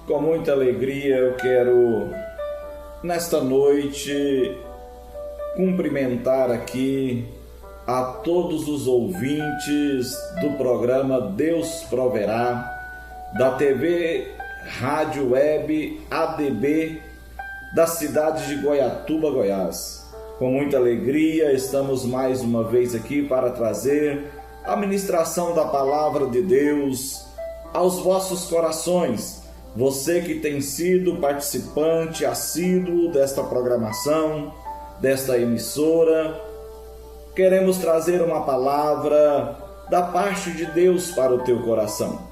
Com muita alegria eu quero, nesta noite, cumprimentar aqui a todos os ouvintes do programa Deus Proverá, da TV Rádio Web ADB, da cidade de Goiatuba, Goiás. Com muita alegria estamos mais uma vez aqui para trazer a ministração da Palavra de Deus aos vossos corações. Você que tem sido participante assíduo desta programação, desta emissora, queremos trazer uma palavra da parte de Deus para o teu coração.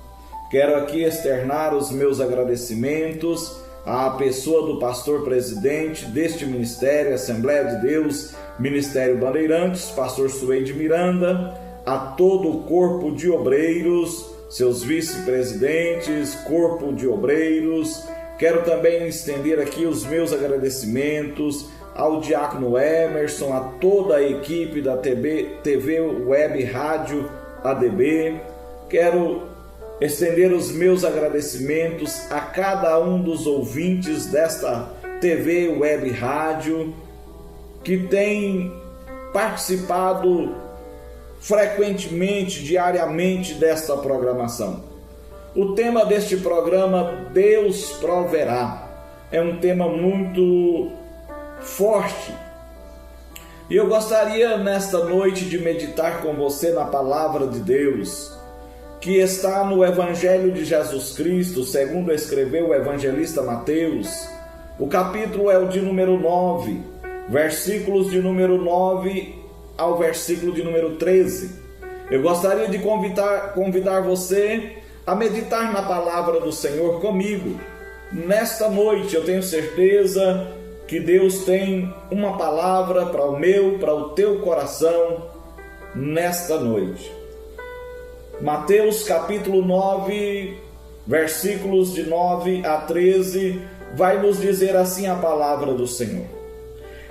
Quero aqui externar os meus agradecimentos à pessoa do pastor presidente deste ministério, Assembleia de Deus, Ministério Bandeirantes, pastor Suede Miranda, a todo o corpo de obreiros, seus vice-presidentes, corpo de obreiros. Quero também estender aqui os meus agradecimentos ao diácono Emerson, a toda a equipe da TV Web Rádio ADB. Quero estender os meus agradecimentos a cada um dos ouvintes desta TV Web Rádio que tem participado frequentemente, diariamente desta programação. O tema deste programa, Deus Proverá, é um tema muito forte. E eu gostaria nesta noite de meditar com você na Palavra de Deus, que está no Evangelho de Jesus Cristo, segundo escreveu o evangelista Mateus. O capítulo é o de número 9, versículos de número 9 ao versículo de número 13. Eu gostaria de convidar você a meditar na palavra do Senhor comigo. Nesta noite eu tenho certeza que Deus tem uma palavra para o meu, para o teu coração nesta noite. Mateus capítulo 9, versículos de 9 a 13, vai nos dizer assim a palavra do Senhor.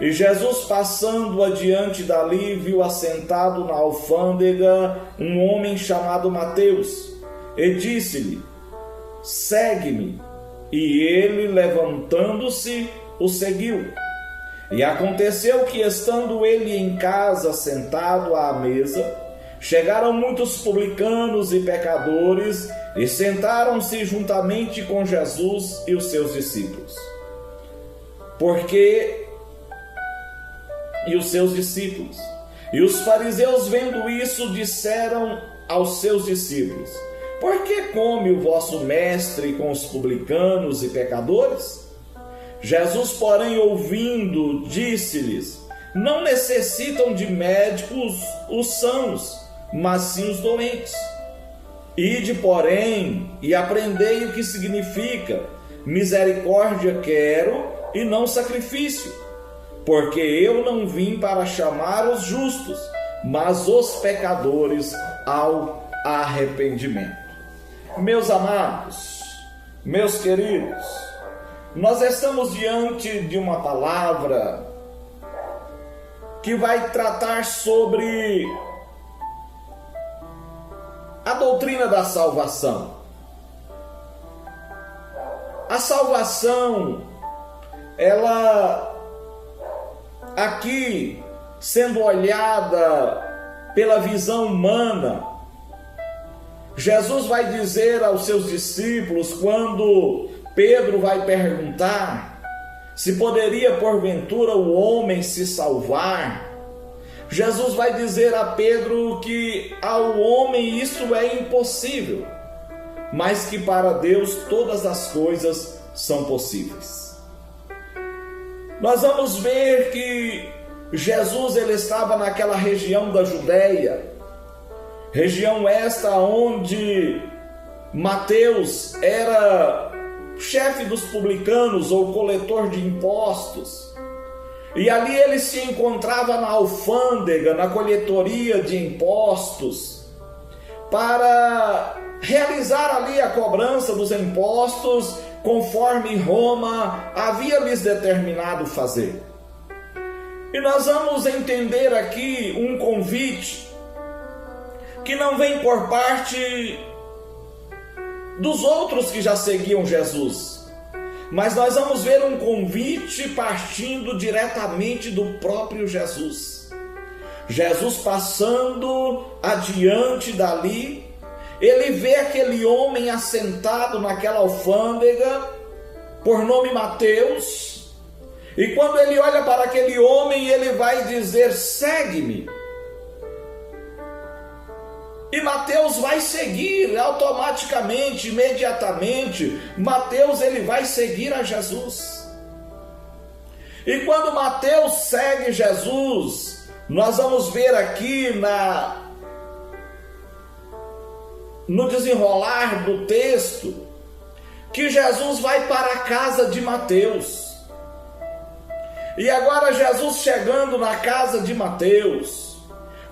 E Jesus, passando adiante dali, viu assentado na alfândega um homem chamado Mateus, e disse-lhe: segue-me. E ele, levantando-se, o seguiu. E aconteceu que, estando ele em casa, sentado à mesa, chegaram muitos publicanos e pecadores, e sentaram-se juntamente com Jesus e os seus discípulos. E os fariseus, vendo isso, disseram aos seus discípulos: por que come o vosso mestre com os publicanos e pecadores? Jesus, porém, ouvindo, disse-lhes: não necessitam de médicos os sãos, mas sim os doentes. Ide, porém, e aprendei o que significa: misericórdia quero e não sacrifício. Porque eu não vim para chamar os justos, mas os pecadores ao arrependimento. Meus amados, meus queridos, nós estamos diante de uma palavra que vai tratar sobre a doutrina da salvação. A salvação, ela aqui sendo olhada pela visão humana, Jesus vai dizer aos seus discípulos, quando Pedro vai perguntar se poderia porventura o homem se salvar, Jesus vai dizer a Pedro que ao homem isso é impossível, mas que para Deus todas as coisas são possíveis. Nós vamos ver que Jesus ele estava naquela região da Judéia, região esta onde Mateus era chefe dos publicanos ou coletor de impostos. E ali ele se encontrava na alfândega, na coletoria de impostos, para realizar ali a cobrança dos impostos conforme Roma havia lhes determinado fazer. E nós vamos entender aqui um convite que não vem por parte dos outros que já seguiam Jesus. Mas nós vamos ver um convite partindo diretamente do próprio Jesus. Jesus passando adiante dali, ele vê aquele homem assentado naquela alfândega, por nome Mateus, e quando ele olha para aquele homem, ele vai dizer: segue-me. E Mateus vai seguir automaticamente, imediatamente. Mateus, ele vai seguir a Jesus. E quando Mateus segue Jesus, nós vamos ver aqui no desenrolar do texto, que Jesus vai para a casa de Mateus. E agora Jesus chegando na casa de Mateus,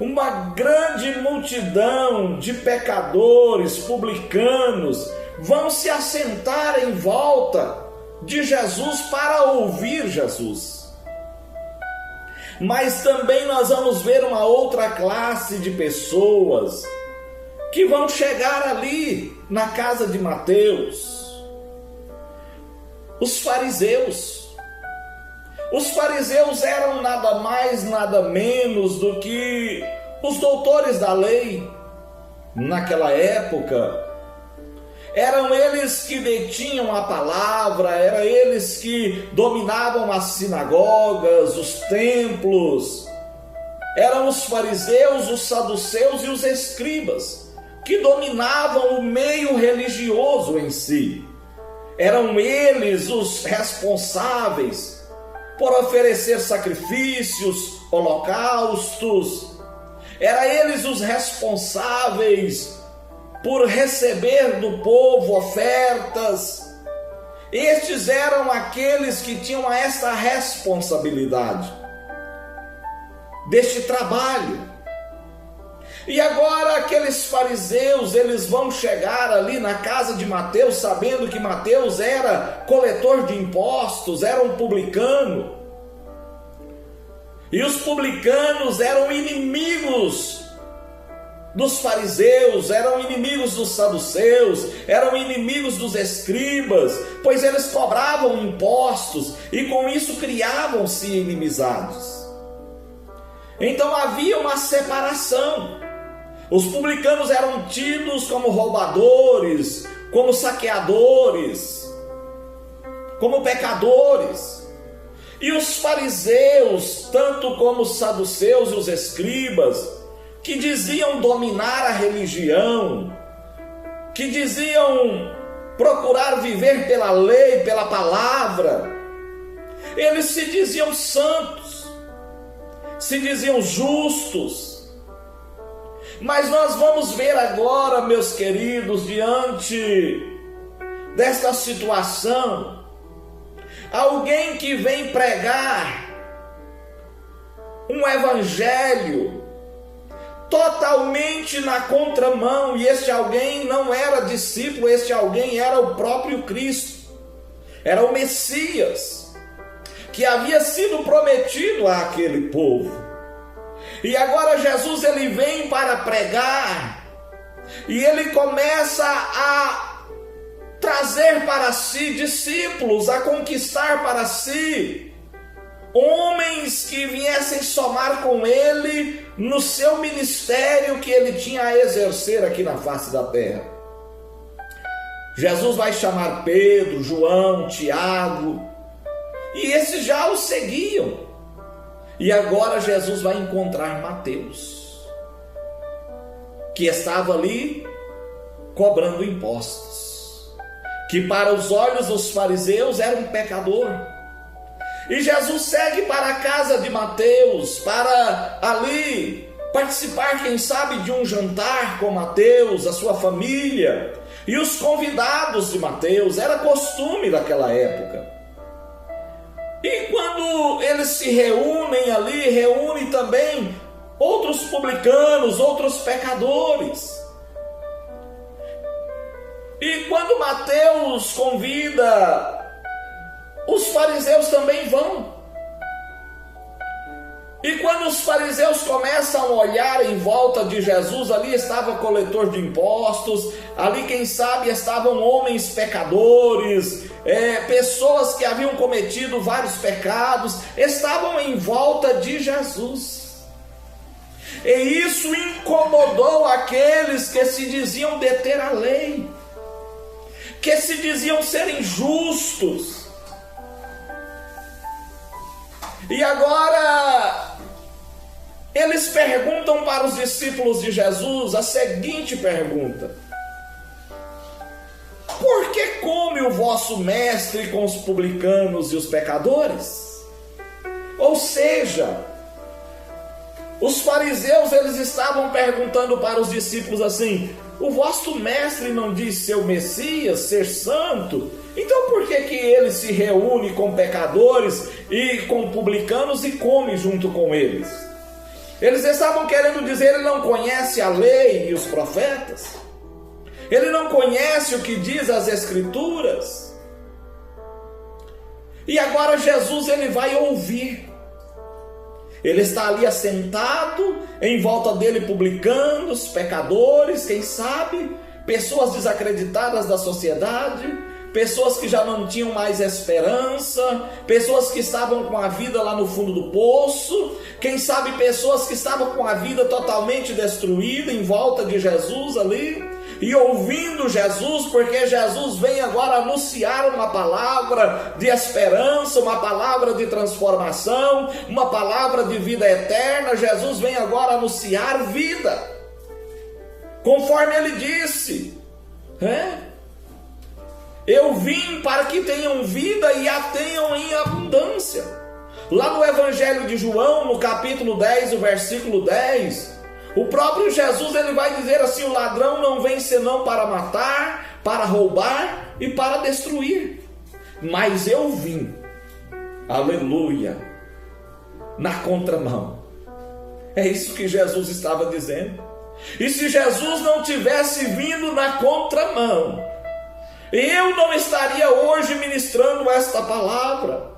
uma grande multidão de pecadores, publicanos, vão se assentar em volta de Jesus para ouvir Jesus. Mas também nós vamos ver uma outra classe de pessoas que vão chegar ali na casa de Mateus. Os fariseus. Os fariseus eram nada mais, nada menos do que os doutores da lei naquela época. Eram eles que detinham a palavra, eram eles que dominavam as sinagogas, os templos. Eram os fariseus, os saduceus e os escribas que dominavam o meio religioso em si. Eram eles os responsáveis por oferecer sacrifícios, holocaustos. Eram eles os responsáveis por receber do povo ofertas. Estes eram aqueles que tinham esta responsabilidade deste trabalho. E agora aqueles fariseus, eles vão chegar ali na casa de Mateus, sabendo que Mateus era coletor de impostos, era um publicano. E os publicanos eram inimigos dos fariseus, eram inimigos dos saduceus, eram inimigos dos escribas, pois eles cobravam impostos e com isso criavam-se inimizades. Então havia uma separação. Os publicanos eram tidos como roubadores, como saqueadores, como pecadores. E os fariseus, tanto como os saduceus e os escribas, que diziam dominar a religião, que diziam procurar viver pela lei, pela palavra, eles se diziam santos, se diziam justos. Mas nós vamos ver agora, meus queridos, diante desta situação, alguém que vem pregar um evangelho totalmente na contramão, e este alguém não era discípulo, este alguém era o próprio Cristo, era o Messias, que havia sido prometido àquele povo. E agora Jesus, ele vem para pregar, e ele começa a trazer para si discípulos, a conquistar para si homens que viessem somar com ele no seu ministério que ele tinha a exercer aqui na face da terra. Jesus vai chamar Pedro, João, Tiago, e esses já o seguiam. E agora Jesus vai encontrar Mateus, que estava ali cobrando impostos, que para os olhos dos fariseus era um pecador. E Jesus segue para a casa de Mateus, para ali participar, quem sabe, de um jantar com Mateus, a sua família e os convidados de Mateus. Era costume daquela época. E quando eles se reúnem ali, reúnem também outros publicanos, outros pecadores. E quando Mateus convida, os fariseus também vão. E quando os fariseus começam a olhar em volta de Jesus, ali estava coletor de impostos, ali quem sabe estavam homens pecadores, pessoas que haviam cometido vários pecados, estavam em volta de Jesus. E isso incomodou aqueles que se diziam deter a lei, que se diziam serem justos. E agora eles perguntam para os discípulos de Jesus a seguinte pergunta: por que come o vosso mestre com os publicanos e os pecadores? Ou seja, os fariseus eles estavam perguntando para os discípulos assim: o vosso mestre não diz ser o Messias, ser santo? Então por que ele se reúne com pecadores e com publicanos e come junto com eles? Eles estavam querendo dizer: ele não conhece a lei e os profetas? Ele não conhece o que diz as Escrituras? E agora Jesus ele vai ouvir. Ele está ali assentado, em volta dele publicanos, pecadores, quem sabe, pessoas desacreditadas da sociedade, pessoas que já não tinham mais esperança, pessoas que estavam com a vida lá no fundo do poço, quem sabe pessoas que estavam com a vida totalmente destruída em volta de Jesus ali, e ouvindo Jesus, porque Jesus vem agora anunciar uma palavra de esperança, uma palavra de transformação, uma palavra de vida eterna. Jesus vem agora anunciar vida, conforme ele disse, eu vim para que tenham vida e a tenham em abundância. Lá no Evangelho de João, no capítulo 10, o versículo 10, o próprio Jesus ele vai dizer assim: o ladrão não vem senão para matar, para roubar e para destruir. Mas eu vim, aleluia, na contramão. É isso que Jesus estava dizendo. E se Jesus não tivesse vindo na contramão, eu não estaria hoje ministrando esta palavra.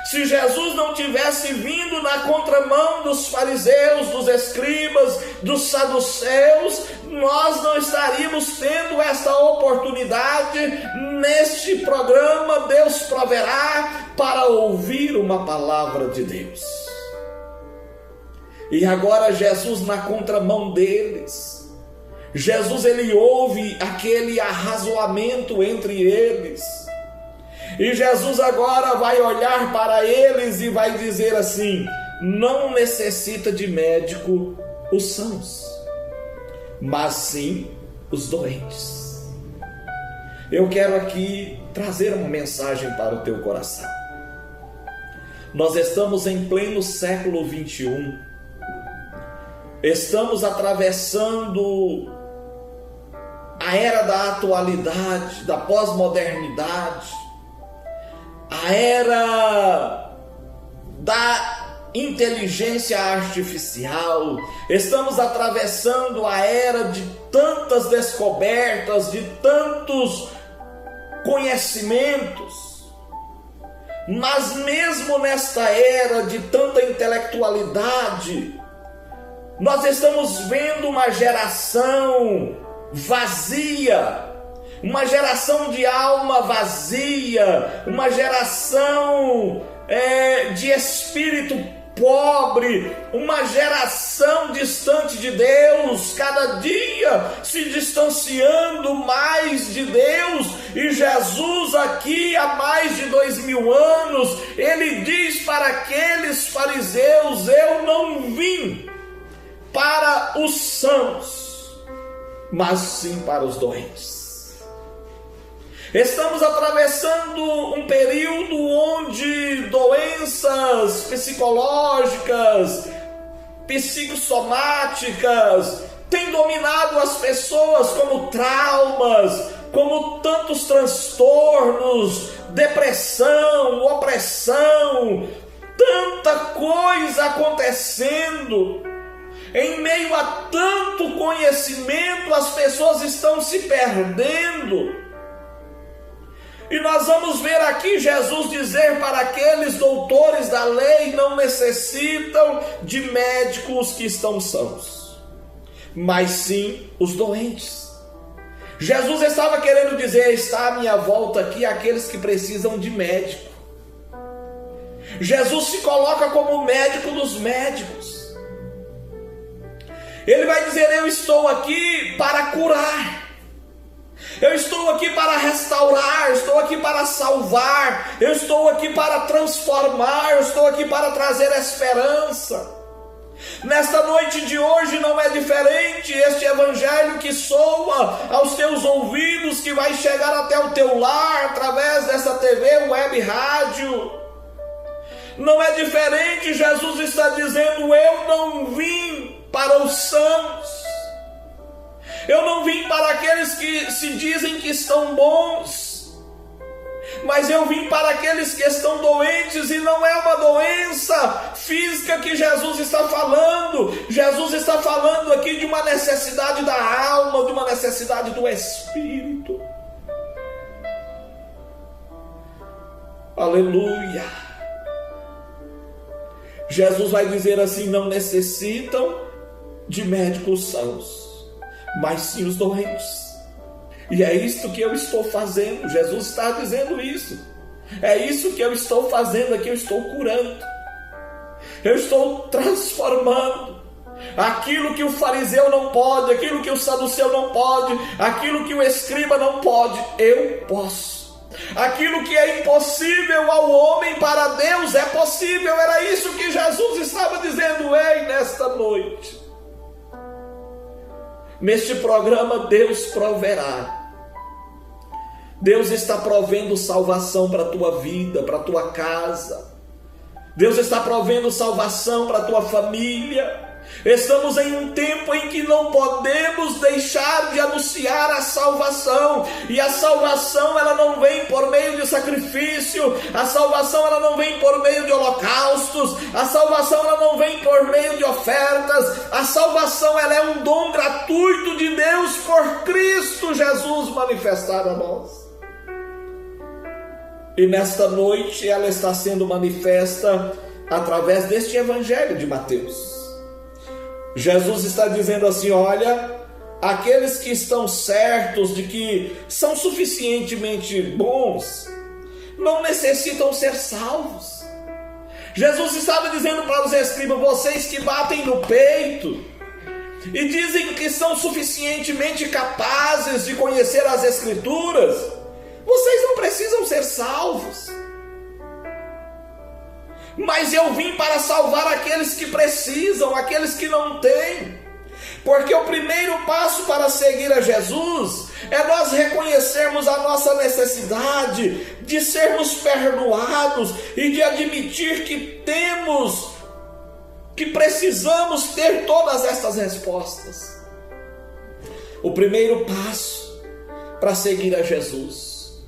Se Jesus não tivesse vindo na contramão dos fariseus, dos escribas, dos saduceus, nós não estaríamos tendo esta oportunidade neste programa Deus Proverá para ouvir uma palavra de Deus. E agora Jesus na contramão deles, Jesus ele ouve aquele arrazoamento entre eles. E Jesus agora vai olhar para eles e vai dizer assim: não necessita de médico os sãos, mas sim os doentes. Eu quero aqui trazer uma mensagem para o teu coração. Nós estamos em pleno século 21. Estamos atravessando a era da atualidade, da pós-modernidade, a era da inteligência artificial. Estamos atravessando a era de tantas descobertas, de tantos conhecimentos. Mas mesmo nesta era de tanta intelectualidade, nós estamos vendo uma geração vazia, uma geração de alma vazia, uma geração de espírito pobre, uma geração distante de Deus, cada dia se distanciando mais de Deus. E Jesus aqui há mais de 2000 anos, ele diz para aqueles fariseus: eu não vim para os sãos, mas sim para os doentes. Estamos atravessando um período onde doenças psicológicas, psicossomáticas têm dominado as pessoas, como traumas, como tantos transtornos, depressão, opressão, tanta coisa acontecendo. Em meio a tanto conhecimento, as pessoas estão se perdendo. E nós vamos ver aqui Jesus dizer para aqueles doutores da lei: não necessitam de médicos que estão sãos, mas sim os doentes. Jesus estava querendo dizer: está à minha volta aqui aqueles que precisam de médico. Jesus se coloca como o médico dos médicos. Ele vai dizer: eu estou aqui para curar. Eu estou aqui para restaurar, eu estou aqui para salvar, eu estou aqui para transformar, eu estou aqui para trazer esperança. Nesta noite de hoje não é diferente. Este evangelho que soa aos teus ouvidos, que vai chegar até o teu lar através dessa TV, web, rádio, não é diferente. Jesus está dizendo: eu não vim para os sãos, eu não vim para aqueles que se dizem que estão bons, mas eu vim para aqueles que estão doentes. E não é uma doença física que Jesus está falando. Jesus está falando aqui de uma necessidade da alma, de uma necessidade do espírito. Aleluia. Jesus vai dizer assim: não necessitam de médicos sãos, mas sim os doentes. E é isto que eu estou fazendo. Jesus está dizendo isso. É isso que eu estou fazendo aqui. Eu estou curando, eu estou transformando aquilo que o fariseu não pode, aquilo que o saduceu não pode, aquilo que o escriba não pode, eu posso. Aquilo que é impossível ao homem, para Deus é possível. Era isso que Jesus estava dizendo. Ei, nesta noite, neste programa, Deus proverá. Deus está provendo salvação para a tua vida, para a tua casa. Deus está provendo salvação para a tua família. Estamos em um tempo em que não podemos deixar de anunciar a salvação. E a salvação, ela não vem por meio de sacrifício. A salvação, ela não vem por meio de holocaustos. A salvação, ela não vem por meio de ofertas. A salvação, ela é um dom gratuito de Deus por Cristo Jesus manifestado a nós. E nesta noite ela está sendo manifesta através deste evangelho de Mateus. Jesus está dizendo assim: olha, aqueles que estão certos de que são suficientemente bons, não necessitam ser salvos. Jesus estava dizendo para os escribas: vocês que batem no peito e dizem que são suficientemente capazes de conhecer as Escrituras, vocês não precisam ser salvos. Mas eu vim para salvar aqueles que precisam, aqueles que não têm. Porque o primeiro passo para seguir a Jesus é nós reconhecermos a nossa necessidade de sermos perdoados e de admitir que precisamos ter todas estas respostas. O primeiro passo para seguir a Jesus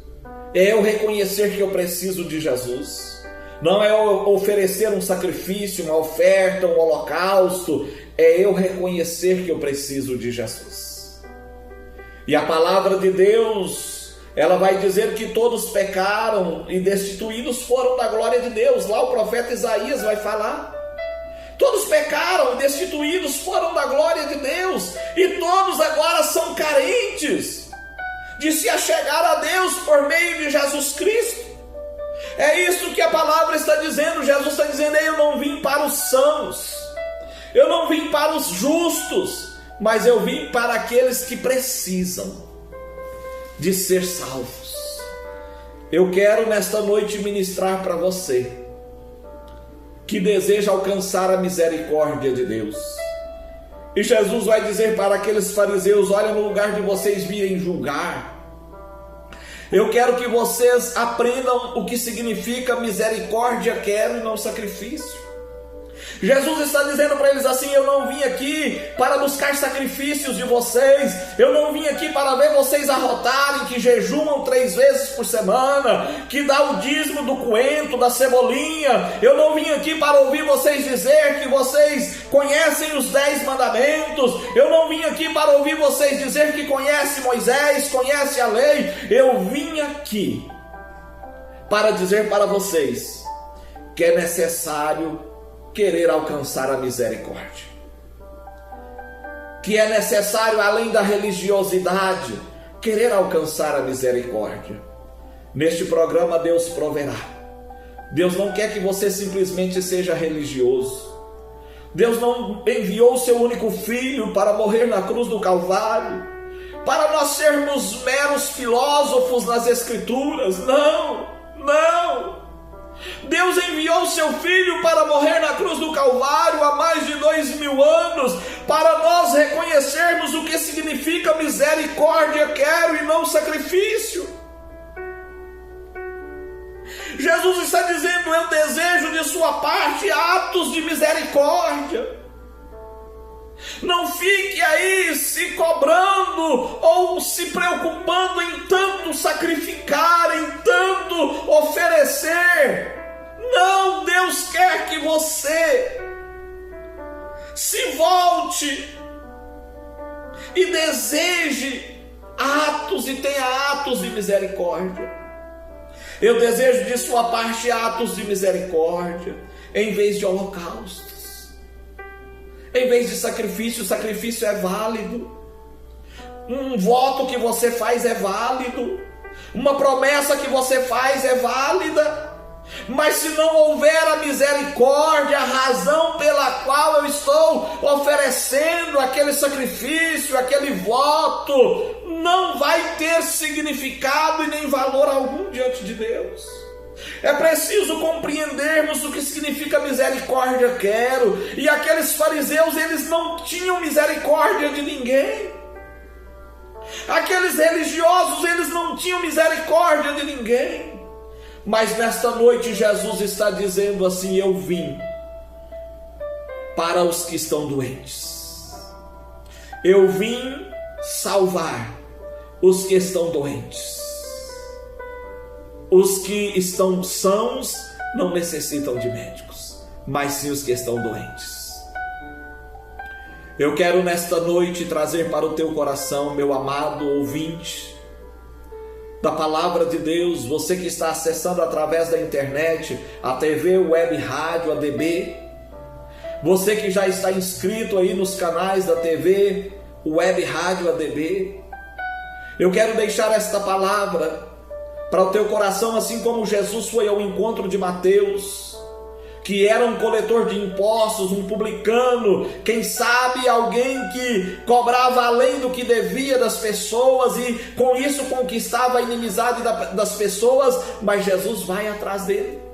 é eu reconhecer que eu preciso de Jesus. Não é eu oferecer um sacrifício, uma oferta, um holocausto. É eu reconhecer que eu preciso de Jesus. E a palavra de Deus, ela vai dizer que todos pecaram e destituídos foram da glória de Deus. Lá o profeta Isaías vai falar: todos pecaram e destituídos foram da glória de Deus. E todos agora são carentes de se achegar a Deus por meio de Jesus Cristo. É isso que a palavra está dizendo. Jesus está dizendo: eu não vim para os sãos, eu não vim para os justos, mas eu vim para aqueles que precisam de ser salvos. Eu quero nesta noite ministrar para você que deseja alcançar a misericórdia de Deus. E Jesus vai dizer para aqueles fariseus: olha, no lugar de vocês virem julgar, eu quero que vocês aprendam o que significa misericórdia, quero, e não sacrifício. Jesus está dizendo para eles assim: eu não vim aqui para buscar sacrifícios de vocês, eu não vim aqui para ver vocês arrotarem que jejuam 3 vezes por semana, que dá o dízimo do coentro, da cebolinha. Eu não vim aqui para ouvir vocês dizer que vocês conhecem os 10 mandamentos. Eu não vim aqui para ouvir vocês dizer que conhecem Moisés, conhecem a lei. Eu vim aqui para dizer para vocês que é necessário querer alcançar a misericórdia. Que é necessário, além da religiosidade, querer alcançar a misericórdia. Neste programa Deus proverá. Deus não quer que você simplesmente seja religioso. Deus não enviou o seu único filho para morrer na cruz do Calvário, para nós sermos meros filósofos nas Escrituras. Não. Deus enviou o seu filho para morrer na cruz do Calvário há mais de 2000 anos, para nós reconhecermos o que significa misericórdia, quero e não sacrifício. Jesus está dizendo: eu desejo de sua parte atos de misericórdia. Não fique aí se cobrando ou se preocupando em tanto sacrificar, em tanto oferecer. Não, Deus quer que você se volte e deseje atos e tenha atos de misericórdia. Eu desejo de sua parte atos de misericórdia, em vez de holocaustos, em vez de sacrifício. O sacrifício é válido, um voto que você faz é válido, uma promessa que você faz é válida, mas se não houver a misericórdia, a razão pela qual eu estou oferecendo aquele sacrifício, aquele voto, não vai ter significado e nem valor algum diante de Deus. É preciso compreendermos o que significa misericórdia, quero. E aqueles fariseus, eles não tinham misericórdia de ninguém. Aqueles religiosos, eles não tinham misericórdia de ninguém. Mas nesta noite Jesus está dizendo assim: eu vim para os que estão doentes. Eu vim salvar os que estão doentes. Os que estão sãos não necessitam de médicos, mas sim os que estão doentes. Eu quero nesta noite trazer para o teu coração, meu amado ouvinte da Palavra de Deus, você que está acessando através da internet, a TV, Web Rádio, ADB, você que já está inscrito aí nos canais da TV, Web Rádio, ADB, eu quero deixar esta palavra para o teu coração, assim como Jesus foi ao encontro de Mateus, que era um coletor de impostos, um publicano, quem sabe alguém que cobrava além do que devia das pessoas e com isso conquistava a inimizade das pessoas, mas Jesus vai atrás dele.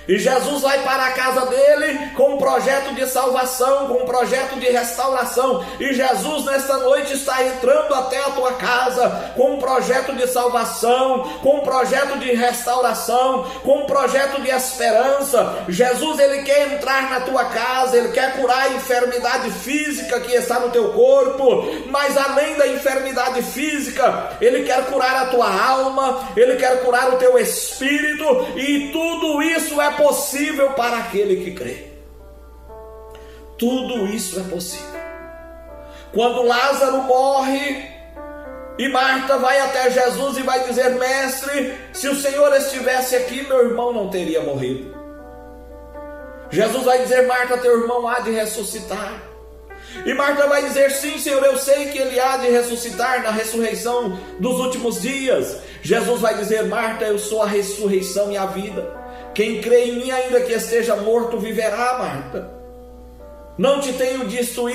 E Jesus vai para a casa dele com um projeto de salvação, com um projeto de restauração. E Jesus nesta noite está entrando até a tua casa com um projeto de salvação, com um projeto de restauração, com um projeto de esperança. Jesus, ele quer entrar na tua casa, ele quer curar a enfermidade física que está no teu corpo, mas além da enfermidade física, ele quer curar a tua alma, ele quer curar o teu espírito, e tudo isso é possível para aquele que crê. Tudo isso é possível. Quando Lázaro morre e Marta vai até Jesus e vai dizer: mestre, se o Senhor estivesse aqui, meu irmão não teria morrido. Jesus vai dizer: Marta, teu irmão há de ressuscitar. E Marta vai dizer: sim, Senhor, eu sei que ele há de ressuscitar na ressurreição dos últimos dias. Jesus vai dizer: Marta, eu sou a ressurreição e a vida. Quem crê em mim, ainda que esteja morto, viverá. Marta, não te tenho dito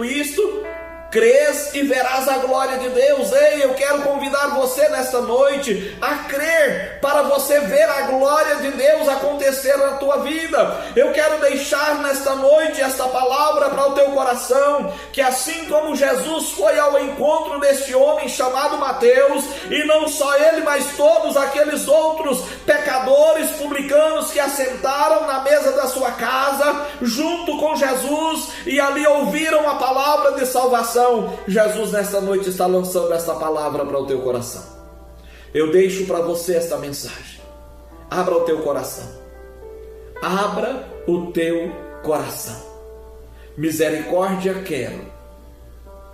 isto? Crês e verás a glória de Deus. Ei, eu quero convidar você nesta noite a crer, para você ver a glória de Deus acontecer na tua vida. Eu quero deixar nesta noite esta palavra para o teu coração, que assim como Jesus foi ao encontro deste homem chamado Mateus, e não só ele, mas todos aqueles outros pecadores, publicanos que assentaram na mesa da sua casa junto com Jesus e ali ouviram a palavra de salvação, Jesus nesta noite está lançando esta palavra para o teu coração. Eu deixo para você esta mensagem. Abra o teu coração. Abra o teu coração. Misericórdia quero.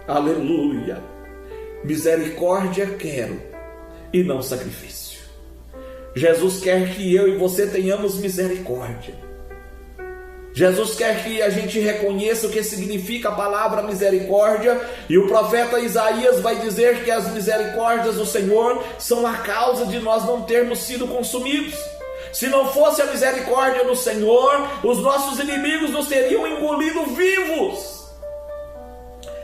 Aleluia. Misericórdia quero e não sacrifício. Jesus quer que eu e você tenhamos misericórdia. Jesus quer que a gente reconheça o que significa a palavra misericórdia, e o profeta Isaías vai dizer que as misericórdias do Senhor são a causa de nós não termos sido consumidos. Se não fosse a misericórdia do Senhor, os nossos inimigos nos teriam engolido vivos.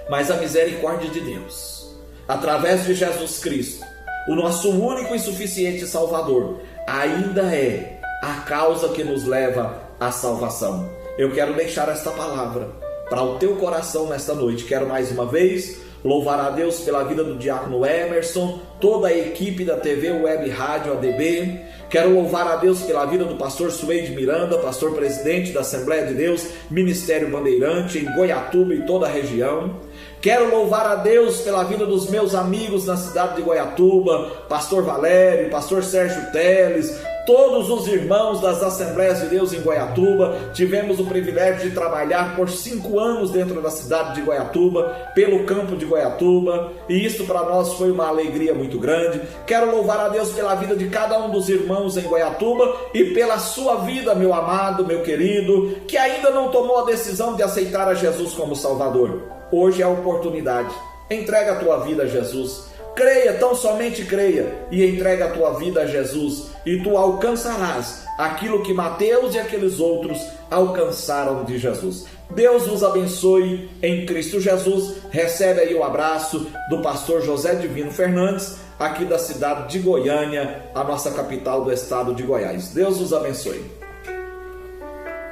Mas a misericórdia de Deus, através de Jesus Cristo, o nosso único e suficiente Salvador, ainda é a causa que nos leva à salvação. Eu quero deixar esta palavra para o teu coração nesta noite. Quero mais uma vez louvar a Deus pela vida do diácono Emerson, toda a equipe da TV Web Rádio ADB. Quero louvar a Deus pela vida do pastor Suede Miranda, pastor presidente da Assembleia de Deus, Ministério Bandeirante, em Goiatuba e toda a região. Quero louvar a Deus pela vida dos meus amigos na cidade de Goiatuba, pastor Valério, pastor Sérgio Teles, todos os irmãos das Assembleias de Deus em Goiatuba. Tivemos o privilégio de trabalhar por 5 anos dentro da cidade de Goiatuba, pelo campo de Goiatuba, e isso para nós foi uma alegria muito grande. Quero louvar a Deus pela vida de cada um dos irmãos em Goiatuba e pela sua vida, meu amado, meu querido, que ainda não tomou a decisão de aceitar a Jesus como Salvador. Hoje é a oportunidade. Entrega a tua vida a Jesus. Creia, tão somente creia, e entrega a tua vida a Jesus, e tu alcançarás aquilo que Mateus e aqueles outros alcançaram de Jesus. Deus nos abençoe em Cristo Jesus. Recebe aí o abraço do pastor José Divino Fernandes, aqui da cidade de Goiânia, a nossa capital do estado de Goiás. Deus nos abençoe.